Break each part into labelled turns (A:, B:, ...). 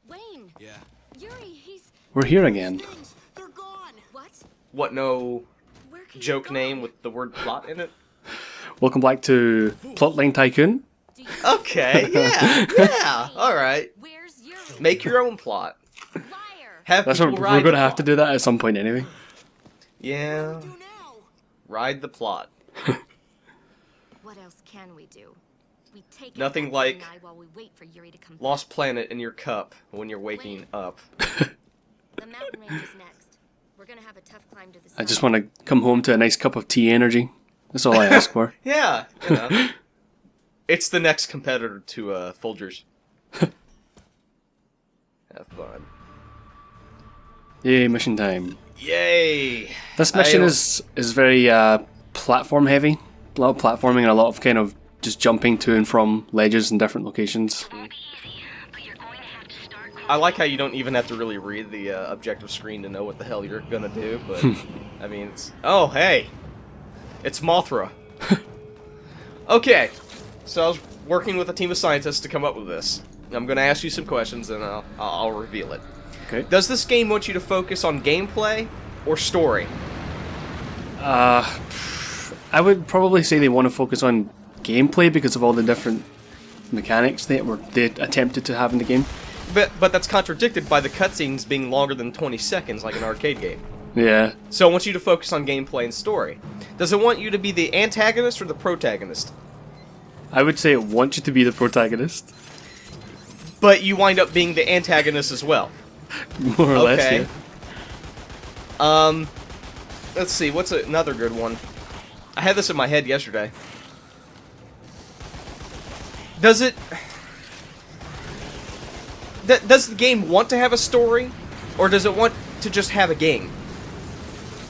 A: Wayne.
B: Yeah.
A: Yuri, he's...
C: We're here again.
A: They're gone. What?
D: What, no
A: Where can
D: joke
A: you go?
D: name with the word plot in it?
C: Welcome back to Plotline Tycoon.
A: Do you...
D: Okay, yeah, alright.
A: Where's Yuri?
D: Make your own plot.
A: Liar.
D: Have
C: That's
D: people
C: what
D: ride
C: we're going to
D: the
C: have to
D: plot.
C: do that at some point anyway.
D: Yeah,
A: Do now.
D: ride the plot.
A: What else can we do? We take
D: Nothing
A: out
D: like
A: that while we wait for Yuri to come back.
D: Lost Planet in your cup when you're waking up.
A: The mountain range is next. We're gonna have a tough climb to the
C: I just
A: summit.
C: want to come home to a nice cup of tea energy. That's all I ask for.
D: Yeah, you know. It's the next competitor to Folgers. Have fun.
C: Yay, mission time.
D: Yay!
C: This mission
D: I-
C: is very platform heavy. A lot of platforming and a lot of kind of just jumping to and from ledges in different locations.
D: I like how you don't even have to really read the objective screen to know what the hell you're gonna do, but I mean, it's... Oh, hey! It's Mothra. Okay, so I was working with a team of scientists to come up with this. I'm gonna ask you some questions and I'll reveal it.
C: Okay.
D: Does this game want you to focus on gameplay or story?
C: I would probably say they want to focus on gameplay because of all the different mechanics they attempted to have in the game.
D: But that's contradicted by the cutscenes being longer than 20 seconds, like an arcade game.
C: Yeah.
D: So it wants you to focus on gameplay and story. Does it want you to be the antagonist or the protagonist?
C: I would say it wants you to be the protagonist.
D: But you wind up being the antagonist as well.
C: More or less,
D: Okay.
C: yeah.
D: Let's see, what's another good one? I had this in my head yesterday. Does it... Does the game want to have a story? Or does it want to just have a game?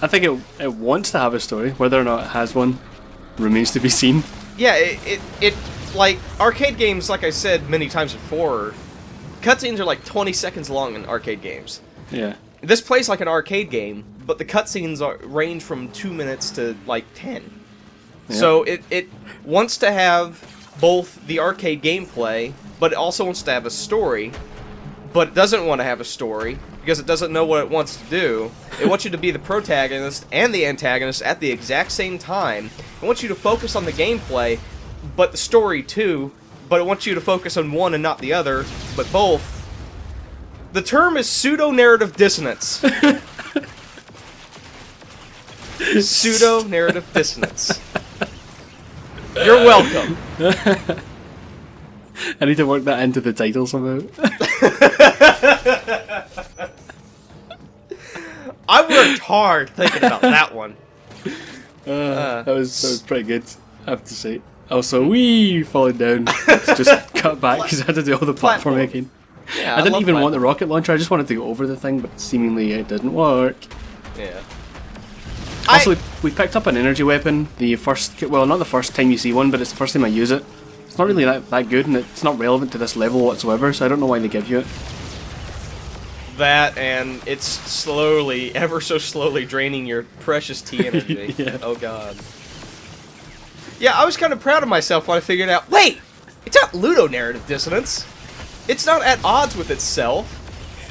C: I think it wants to have a story. Whether or not it has one remains to be seen.
D: Yeah, it like, arcade games, like I said many times before, cutscenes are like 20 seconds long in arcade games.
C: Yeah.
D: This plays like an arcade game, but the cutscenes range from 2 minutes to like 10.
C: Yeah.
D: So it wants to have both the arcade gameplay, but it also wants to have a story, but it doesn't want to have a story because it doesn't know what it wants to do. It wants you to be the protagonist and the antagonist at the exact same time. It wants you to focus on the gameplay, but the story too, but it wants you to focus on one and not the other, but both. The term is pseudo-narrative dissonance. Pseudo-narrative dissonance. You're welcome.
C: I need to work that into the title somehow.
D: I worked hard thinking about that one.
C: That was pretty good, I have to say. Also, wee falling down. It's just cut back because I had to do all the platform making.
D: Yeah,
C: I didn't
D: love
C: even want the
D: platform.
C: rocket launcher. I just wanted to go over the thing, but seemingly it didn't work.
D: Yeah.
C: Also, we picked up an energy weapon. The first, well, not the first time you see one, but it's the first time I use it. It's not really that good, and it's not relevant to this level whatsoever. So I don't know why they give you it.
D: That, and it's slowly, ever so slowly draining your precious T energy.
C: Yeah.
D: Oh god. Yeah, I was kind of proud of myself when I figured out, wait! It's not ludonarrative dissonance. It's not at odds with itself.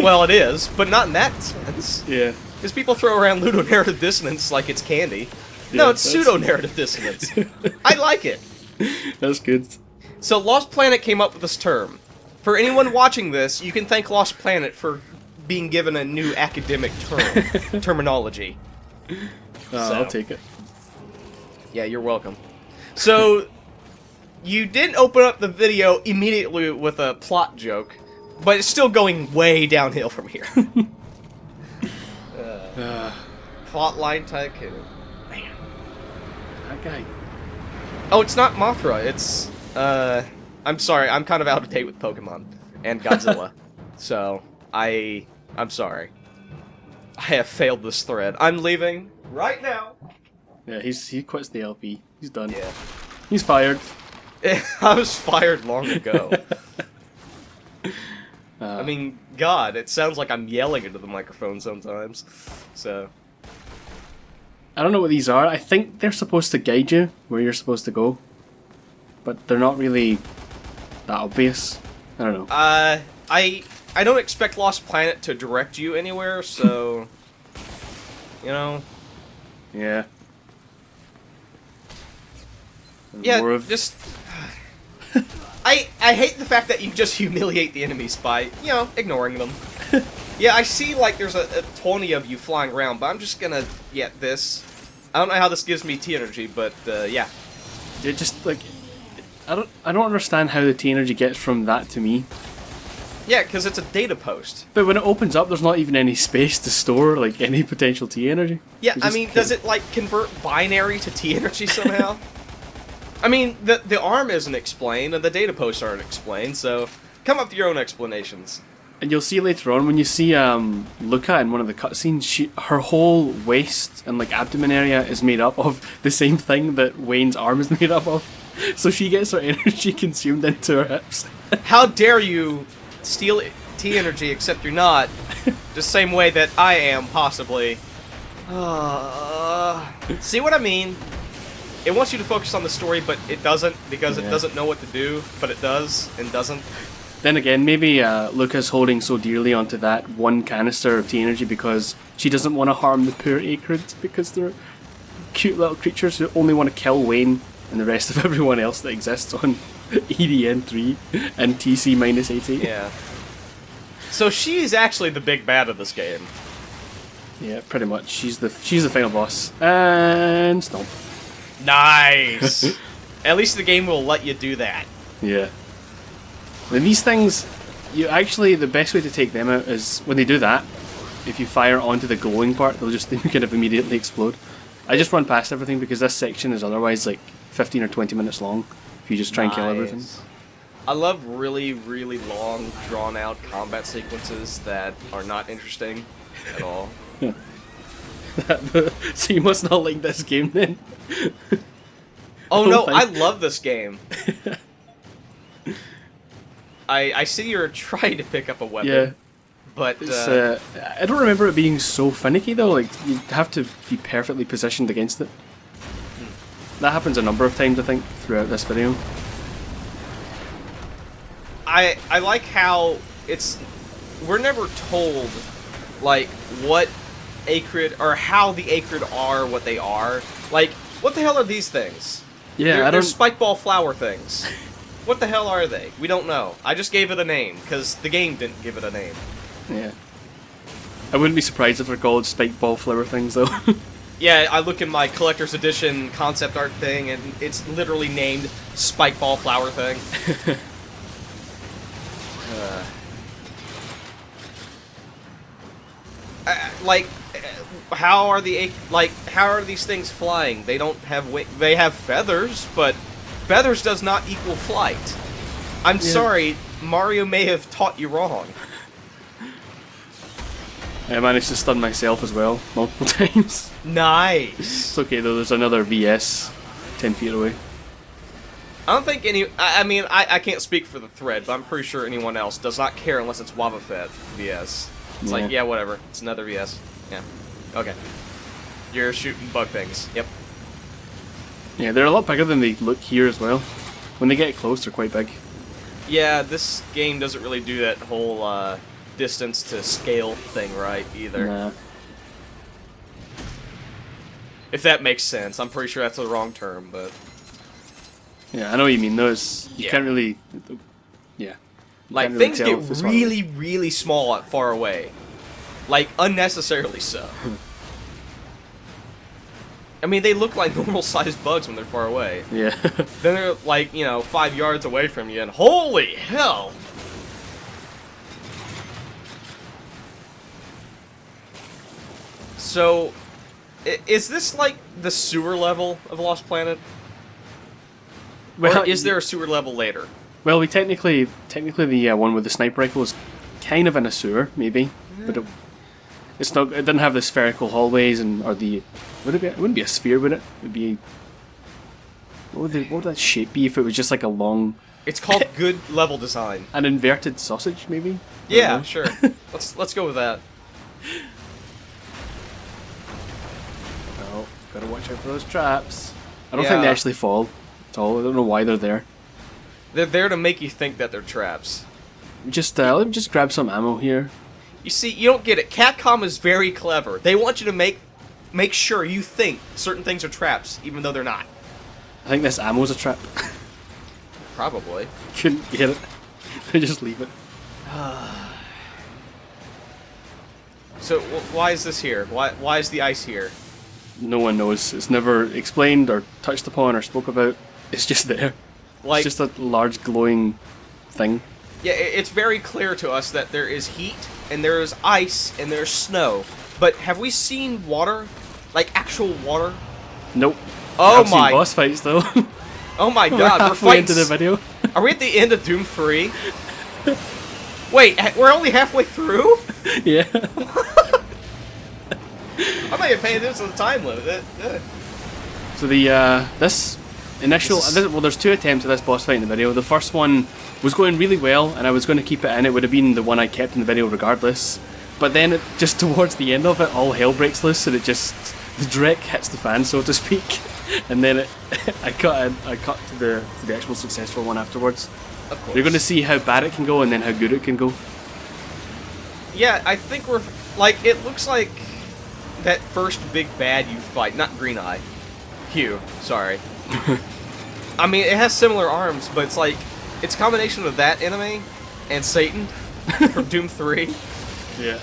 D: Well, it is, but not in that sense.
C: Yeah.
D: Because people throw around ludonarrative dissonance like it's candy. No,
C: Yeah,
D: it's
C: that's-
D: pseudo-narrative dissonance. I like it.
C: That's good.
D: So Lost Planet came up with this term. For anyone watching this, you can thank Lost Planet for being given a new academic terminology.
C: I'll take it.
D: Yeah, you're welcome. So, you didn't open up the video immediately with a plot joke, but it's still going way downhill from here. Plotline tycoon. Man.
C: That guy.
D: Oh, it's not Mothra, it's, I'm sorry, I'm kind of out of date with Pokemon and Godzilla. So, I'm sorry. I have failed this thread. I'm leaving right now.
C: Yeah, he quits the LP. He's done.
D: Yeah.
C: He's fired.
D: I was fired long ago. I mean, God, it sounds like I'm yelling into the microphone sometimes. So,
C: I don't know what these are. I think they're supposed to guide you where you're supposed to go, but they're not really that obvious. I don't know.
D: I I don't expect Lost Planet to direct you anywhere, so you know.
C: Yeah.
D: Yeah,
C: More of
D: just I hate the fact that you just humiliate the enemies by, you know, ignoring them. Yeah, I see like there's a 20 of you flying around, but I'm just gonna get this. I don't know how this gives me T energy, but yeah.
C: it just like I don't understand how the T energy gets from that to me.
D: Yeah, because it's a data post.
C: But when it opens up, there's not even any space to store like any potential T energy.
D: Yeah,
C: You
D: I
C: just
D: mean,
C: can't-
D: does it like convert binary to T energy somehow? I mean, the arm isn't explained, and the data posts aren't explained, so come up with your own explanations.
C: And you'll see later on when you see Luca in one of the cutscenes, her whole waist and like abdomen area is made up of the same thing that Wayne's arm is made up of. So she gets her energy consumed into her hips.
D: How dare you steal T energy, except you're not, the same way that I am, possibly. See what I mean? It wants you to focus on the story, but it doesn't, because it
C: Yeah.
D: doesn't know what to do, but it does, and doesn't.
C: Then again, maybe Luca's holding so dearly onto that one canister of T energy because she doesn't want to harm the poor Acrids because they're cute little creatures who only want to kill Wayne and the rest of everyone else that exists on EDN3 and TC-80.
D: Yeah. So she's actually the big bad of this game.
C: Yeah, pretty much. She's the final boss. And stomp.
D: Nice! At least the game will let you do that.
C: Yeah. And these things, the best way to take them out is when they do that, if you fire onto the glowing part, they'll just kind of immediately explode. I just run past everything because this section is otherwise like 15 or 20 minutes long if you just try and kill everything.
D: I love really, really long, drawn-out combat sequences that are not interesting at all.
C: So you must not like this game then?
D: Oh
C: Whole
D: no,
C: thing.
D: I love this game. I see you're trying to pick up a weapon.
C: Yeah.
D: But
C: It's, I don't remember it being so finicky though, like you have to be perfectly positioned against it. That happens a number of times I think throughout this video.
D: I like how we're never told like what Acrid or how the Acrid are what they are. Like, what the hell are these things?
C: Yeah,
D: they're spike ball flower things. What the hell are they? We don't know. I just gave it a name because the game didn't give it a name.
C: Yeah. I wouldn't be surprised if they're called spike ball flower things though.
D: Yeah, I look in my collector's edition concept art thing, and it's literally named Spike Ball Flower Thing. How are these things flying? They don't have they have feathers, but feathers does not equal flight. I'm sorry, Mario may have taught you wrong.
C: I managed to stun myself as well multiple times.
D: Nice.
C: It's okay though, there's another VS 10 feet away.
D: I don't think I can't speak for the thread, but I'm pretty sure anyone else does not care unless it's Wava Fett VS. It's like, yeah, whatever. It's another VS. Yeah. Okay. You're shooting bug things. Yep.
C: Yeah, they're a lot bigger than they look here as well. When they get close, they're quite big.
D: Yeah, this game doesn't really do that whole distance to scale thing right either.
C: Nah.
D: If that makes sense. I'm pretty sure that's the wrong term, but...
C: Yeah, I know what you mean though. You
D: Yeah.
C: can't really... Yeah. You
D: Like,
C: can't really
D: things
C: tell
D: get
C: if it's far
D: really, really small at far away. Like, unnecessarily so. I mean, they look like normal-sized bugs when they're far away.
C: Yeah.
D: Then they're, like, 5 yards away from you, and holy hell! So, is this, like, the sewer level of Lost Planet? Or is there a sewer level later?
C: Well, we technically the one with the sniper rifle is kind of in a sewer, maybe, but it's not. It didn't have the spherical hallways or the. Would it be? It wouldn't be a sphere, would it? It would be. What would that shape be if it was just like a long?
D: It's called good level design.
C: An inverted sausage, maybe. I don't
D: Yeah,
C: know.
D: sure. Let's go with that.
C: Oh, gotta watch out for those traps. I don't think they
D: Yeah.
C: actually fall at all. I don't know why they're there.
D: They're there to make you think that they're traps.
C: let me just grab some ammo here.
D: You see, you don't get it. Capcom is very clever. They want you to make sure you think certain things are traps, even though they're not.
C: I think this ammo's a trap.
D: Probably.
C: Couldn't get it. I just leave it.
D: So why is this here? Why is the ice here?
C: No one knows. It's never explained or touched upon or spoke about. It's just there.
D: Like,
C: it's just a large glowing thing.
D: Yeah, it's very clear to us that there is heat, and there is ice, and there's snow. But have we seen water? Like, actual water?
C: Nope.
D: Oh
C: I've
D: my...
C: seen boss fights, though.
D: Oh my
C: We're
D: god, we're
C: halfway
D: fighting...
C: into the video.
D: Are we at the end of Doom 3? Wait, we're only halfway through?
C: Yeah.
D: I'm not even paying attention to the time limit.
C: So this initial... well, there's 2 attempts at this boss fight in the video. The first one was going really well, and I was going to keep it in. It would have been the one I kept in the video regardless. But then, just towards the end of it, all hell breaks loose, and it just... The dreck hits the fan, so to speak. And then I cut to the actual successful one afterwards.
D: Of course.
C: You're going to see how bad it can go, and then how good it can go.
D: Yeah, I think we're... Like, it looks like that first big bad you fight. Not Green Eye. Hugh, sorry. I mean, it has similar arms, but it's like... It's a combination of that enemy and Satan from Doom 3.
C: Yeah.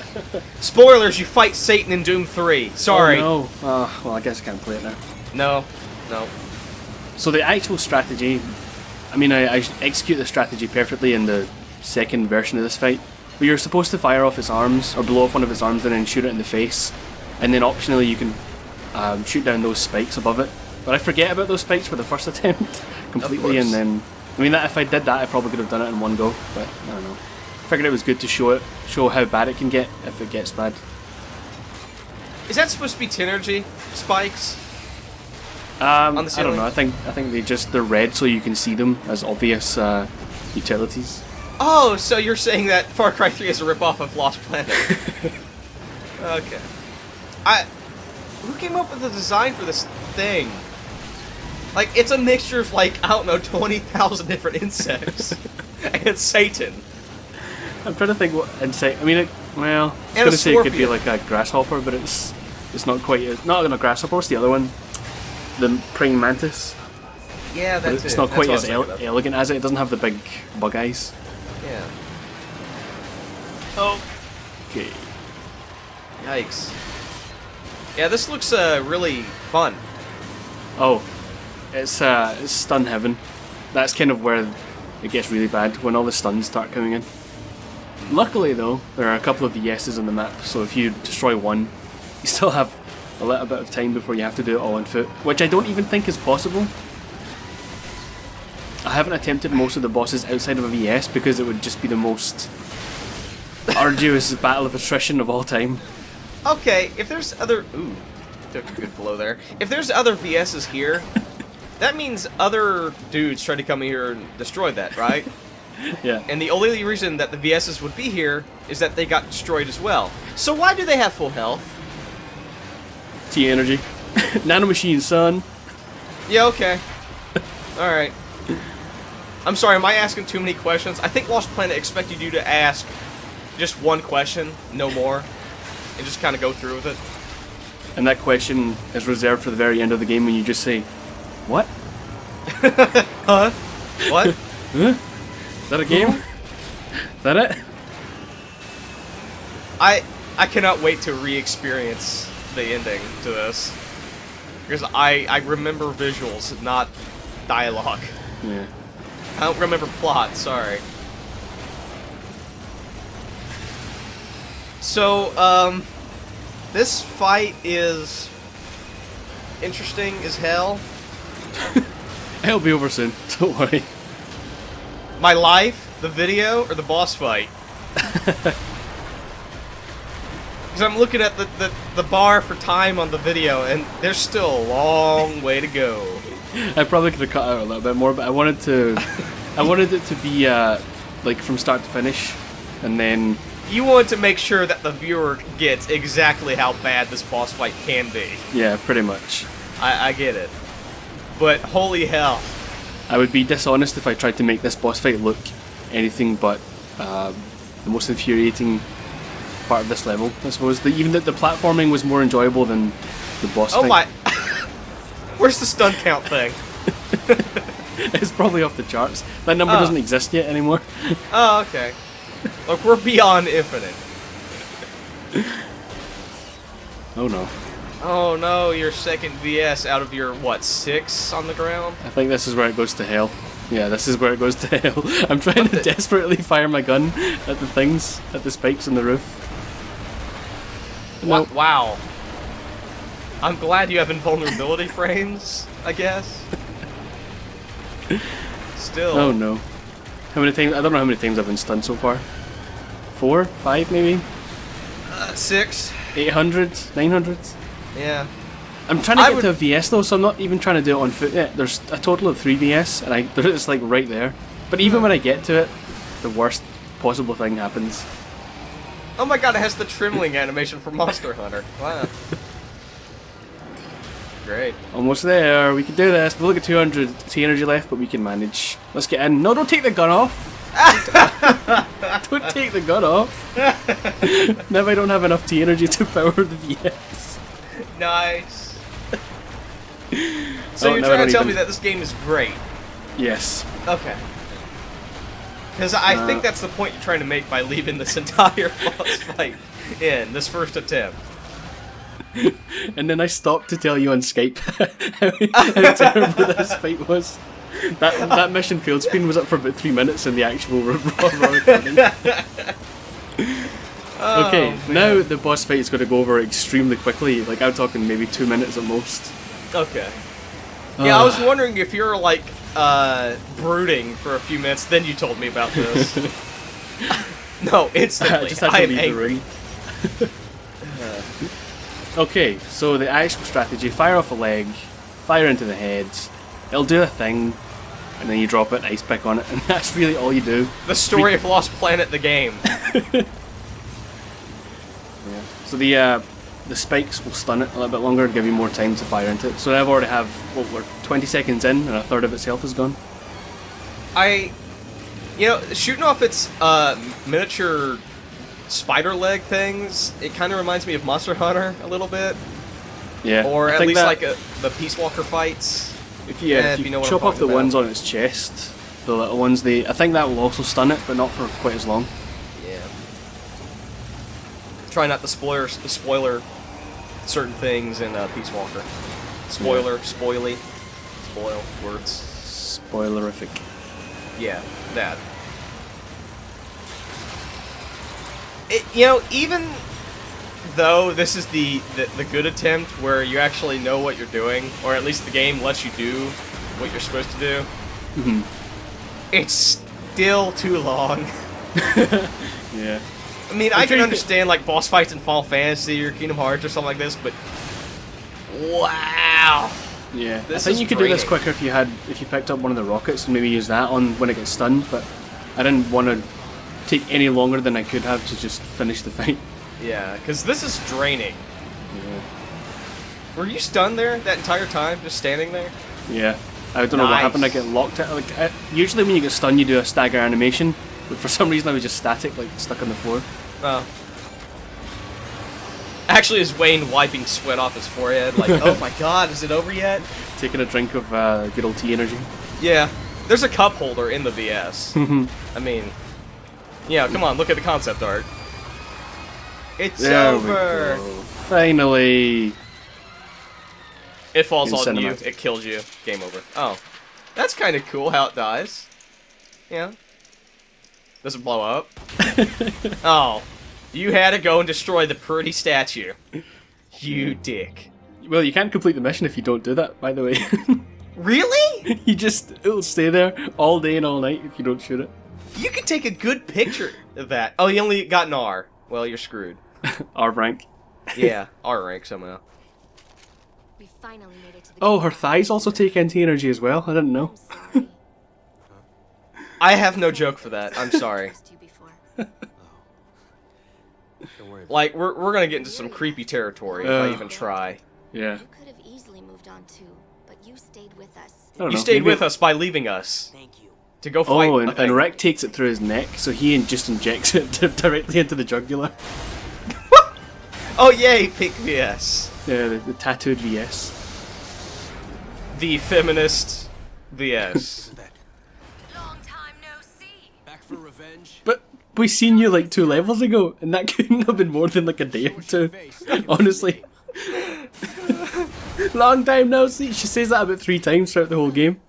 D: Spoilers, you fight Satan in Doom 3. Sorry.
C: Oh, no. Well, I guess I can't play it now.
D: No.
C: So the actual strategy... I mean, I execute the strategy perfectly in the second version of this fight. But you're supposed to fire off its arms, or blow off one of its arms and then shoot it in the face. And then optionally you can shoot down those spikes above it. But I forget about those spikes for the first attempt completely, and then... I mean, if I did that, I probably could have done it in one go, but I don't know. I figured it was good to show how bad it can get if it gets bad.
D: Is that supposed to be Tenergy spikes?
C: I don't know. I think they're red so you can see them as obvious utilities.
D: Oh, so you're saying that Far Cry 3 is a ripoff of Lost Planet? Okay. Who came up with the design for this thing? Like, it's a mixture of, like, I don't know, 20,000 different insects. And Satan.
C: I'm trying to think what insect... I mean, I was going to say it could be like a grasshopper, but it's not quite... Not a grasshopper, what's the other one? The praying mantis.
D: Yeah, that's it.
C: It's not quite as elegant as it. It doesn't have the big bug eyes.
D: Yeah.
C: Oh. Okay.
D: Yikes. Yeah, this looks really fun.
C: Oh. It's stun heaven. That's kind of where it gets really bad, when all the stuns start coming in. Luckily though, there are a couple of VS's on the map, so if you destroy one, you still have a little bit of time before you have to do it all on foot, which I don't even think is possible. I haven't attempted most of the bosses outside of a VS because it would just be the most arduous battle of attrition of all time.
D: Okay, if there's other... Ooh, took a good blow there. If there's other VS's here, that means other dudes tried to come here and destroy that, right?
C: Yeah.
D: And the only reason that the VS's would be here is that they got destroyed as well. So why do they have full health?
C: T-energy. Nanomachine, son.
D: Yeah, okay. Alright. I'm sorry, am I asking too many questions? I think Lost Planet expected you to ask just one question, no more, and just kind of go through with it.
C: And that question is reserved for the very end of the game when you just say, what?
D: Huh? What?
C: Huh? Is that a game? Is that it?
D: I cannot wait to re-experience the ending to this. Because I remember visuals, not dialogue.
C: Yeah.
D: I don't remember plot, sorry. So, this fight is interesting as hell.
C: It'll be over soon, don't worry.
D: My life, the video, or the boss fight? Because I'm looking at the bar for time on the video, and there's still a long way to go.
C: I probably could have cut out a little bit more, but I wanted it to be like from start to finish, and then
D: You want to make sure that the viewer gets exactly how bad this boss fight can be.
C: yeah, pretty much.
D: I get it, but holy hell!
C: I would be dishonest if I tried to make this boss fight look anything but the most infuriating part of this level, I suppose. Even the platforming was more enjoyable than the boss
D: Oh
C: fight.
D: my! Where's the stun count thing?
C: It's probably off the charts. That number doesn't exist yet anymore.
D: Oh, okay. Look, we're beyond infinite.
C: Oh no.
D: Oh no, your second VS out of your, what, 6 on the ground?
C: I think this is where it goes to hell. Yeah, this is where it goes to hell. I'm trying to desperately fire my gun at the things, at the spikes on the roof. No.
D: Wow. I'm glad you have invulnerability frames, I guess. Still.
C: Oh no. How many times? I don't know how many times I've been stunned so far. 4? 5 maybe?
D: 6.
C: 800? 900?
D: Yeah.
C: I'm trying to get to a VS though, so I'm not even trying to do it on foot yet. There's a total of 3 VS, and it's like right there. But even when I get to it, the worst possible thing happens.
D: Oh my god, it has the trimling animation for Monster Hunter. Wow. Great.
C: Almost there, we can do this. We've only got 200 T energy left, but we can manage. Let's get in. No, don't take the gun off! Don't take the gun off! Now I don't have enough T energy to power the VS.
D: Nice. So
C: Oh,
D: you're
C: no, I
D: trying
C: don't
D: to tell
C: even-
D: me that this game is great?
C: Yes.
D: Okay. Because I think that's the point you're trying to make by leaving this entire boss fight in this first attempt.
C: And then I stopped to tell you on Skype how terrible this fight was. That mission field screen was up for about 3 minutes in the actual raw recording. Okay, now the boss fight is going to go over extremely quickly. Like, I'm talking maybe 2 minutes at most.
D: Okay. Yeah, I was wondering if you're like brooding for a few minutes, then you told me about this. No, instantly.
C: Just had to
D: I am
C: leave the
D: angry.
C: room. Okay, so the actual strategy: fire off a leg, fire into the head. It'll do a thing, and then you drop it, ice pick on it, and that's really all you do.
D: The story of Lost Planet, the game.
C: So the spikes will stun it a little bit longer to give you more time to fire into it. So I've already have, what, we're 20 seconds in, and a third of its health is gone.
D: You know, shooting off its miniature spider leg things, it kind of reminds me of Monster Hunter a little bit.
C: Yeah.
D: Or
C: I
D: at
C: think
D: least
C: that
D: like the Peace Walker fights.
C: if you
D: know what I'm
C: chop off
D: talking
C: the ones
D: about.
C: on its chest, the little ones, I think that will also stun it, but not for quite as long.
D: Yeah. Try not to spoiler certain things in Peace Walker. Spoily. Spoil words.
C: Spoilerific.
D: Yeah, that. You know, even though this is the good attempt where you actually know what you're doing, or at least the game lets you do what you're supposed to do, it's still too long.
C: Yeah.
D: I mean, I can understand like boss fights in Final Fantasy or Kingdom Hearts or something like this, but wow.
C: Yeah.
D: This
C: I think
D: is
C: you could do this
D: draining.
C: quicker if you picked up one of the rockets and maybe use that on when it gets stunned, but I didn't want to take any longer than I could have to just finish the fight.
D: Yeah, because this is draining.
C: Yeah.
D: Were you stunned there that entire time, just standing there?
C: Yeah. I don't know what happened. I get locked out. Like, usually when you get stunned, you do a stagger animation, but for some reason I was just static, like stuck on the floor.
D: Oh. Actually, is Wayne wiping sweat off his forehead? Like, oh my god, is it over yet?
C: Taking a drink of good old tea energy.
D: Yeah, there's a cup holder in the VS. I mean, yeah, come on, look at the concept art. It's
C: There we
D: over.
C: go. Finally.
D: It falls
C: In
D: on you.
C: cinema.
D: It kills you. Game over. Oh, that's kind of cool how it dies. Yeah. Does it blow up? Oh, you had to go and destroy the pretty statue. You dick.
C: Well, you can't complete the mission if you don't do that, by the way.
D: Really?
C: It'll stay there all day and all night if you don't shoot it.
D: You can take a good picture of that. Oh, you only got an R. Well, you're screwed.
C: R rank.
D: Yeah, R rank somehow.
A: We finally made it to the
C: Oh, her thighs also take NT energy as well? I didn't know.
A: I'm sorry.
D: I have no joke for that. I'm sorry.
A: Asked you before.
B: Don't worry about
D: Like, we're gonna get into some creepy territory if I even try.
C: Yeah.
A: You could have easily moved on too, but you stayed with us.
C: I don't
D: You
C: know,
D: stayed
C: maybe-
D: with us by leaving us.
B: it. Thank you.
D: to go fight.
C: Oh,
D: a
C: and
D: thing.
C: Rick takes it through his neck, so he just injects it directly into the jugular.
D: Oh yay, Pink VS.
C: Yeah, the tattooed VS.
D: The feminist VS.
A: Long time no see.
B: Back for revenge.
C: But we seen you like 2 levels ago, and that couldn't have been more than like a day or 2. Honestly. Long time no see. She says that about 3 times throughout the whole game.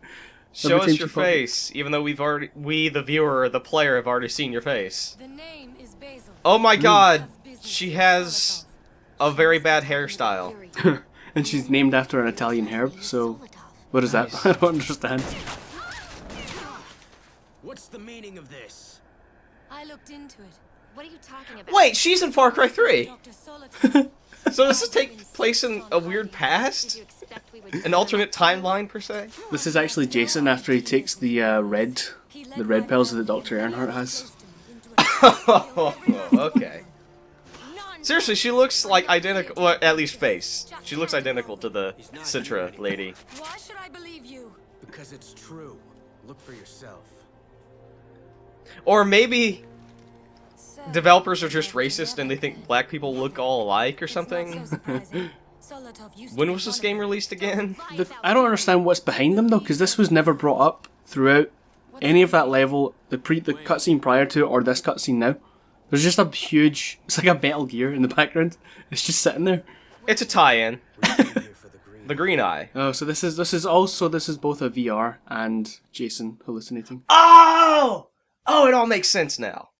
D: Show
C: Every time
D: us
C: she
D: your
C: pops-
D: face, even though we, the viewer, the player, have already seen your face.
A: The name is Basil.
D: Oh my god, she has a very bad hairstyle.
C: And she's named after an Italian herb, so what is that?
D: Nice.
C: I don't understand.
B: What's the meaning of this?
A: I looked into it. What are you talking about?
D: Wait, she's in Far Cry 3!
A: Dr. Solitaire.
D: So does this take place in a weird past? An alternate timeline, per se?
C: This is actually Jason after he takes the red pills that Dr. Earnhardt has.
D: Oh, okay. Seriously, she looks like identical, well, at least face. She looks identical to the Citra lady.
A: Why should I believe you?
B: Because it's true. Look for yourself.
D: Or maybe developers are just racist and they think black people look all alike or something. When was this game released again?
C: I don't understand what's behind them though, because this was never brought up throughout any of that level, the cutscene prior to it or this cutscene now. There's just a huge, it's like a Metal Gear in the background. It's just sitting there.
D: It's a tie-in.
B: We're here for the green.
D: The green eye.
C: Oh, so this is both a VR and Jason hallucinating.
D: Oh! Oh, it all makes sense now.